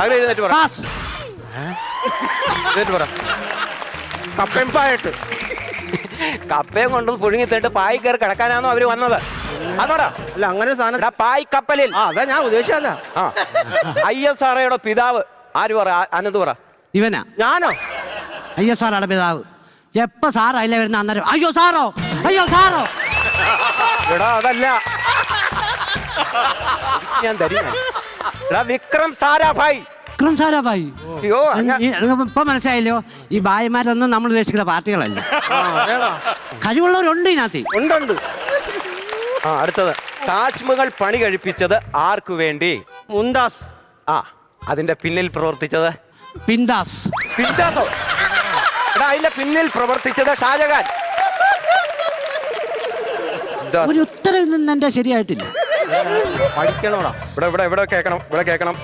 അങ്ങനെ എഴുന്നേറ്റ് പറ. പാസ്. എഴുന്നേറ്റ് പറ. കപ്പയമ്പായിട്ട് കപ്പയും കൊണ്ട് പുഴുങ്ങി തേട്ട് പായി കയറി കിടക്കാനാണോ അവര് വന്നത്? അതോടാ അല്ല അങ്ങനെ സാധനം. പായ് കപ്പലിൽ. ആ അതാ ഞാൻ ഉദ്ദേശിച്ചല്ല. ആ ISROയുടെ പിതാവ് ആര് പറ? അനന്ത് പറ. ഇവനാ. ഞാനോ? അയ്യോ സാറാണ് പിതാവ്. എപ്പ സാർ അതിലെ വരുന്ന അന്നേരം അയ്യോ സാറോ അയ്യോ സാറോ. എടാ അതല്ല, ഞാൻ തരും. എടാ വിക്രം സാരാഭായ്. വിക്രം സാരാഭായി. അയ്യോ ഇപ്പൊ മനസ്സിലായല്ലോ, ഈ ഭായിമാരൊന്നും നമ്മൾ ഉദ്ദേശിക്കുന്ന പാർട്ടികളല്ല. കഴിവുള്ളവരുണ്ട് ഇതിനകത്ത്. ഉണ്ട്. ആ അടുത്തത്, താജ്മഹൽ പണി കഴിപ്പിച്ചത് ആർക്കു വേണ്ടി? മുംതാസ്. ആ അതിന്റെ പിന്നിൽ പ്രവർത്തിച്ചത്? പിന്താസ്. പിന്താസോ? എടാ അതിന്റെ പിന്നിൽ പ്രവർത്തിച്ചത് ഷാജഹാൻ. ഒരു ഉത്തരവിൽ നിന്ന് എന്റെ ശരിയായിട്ടില്ല. പഠിക്കണോടാ. ഇവിടെ കേൾക്കണം.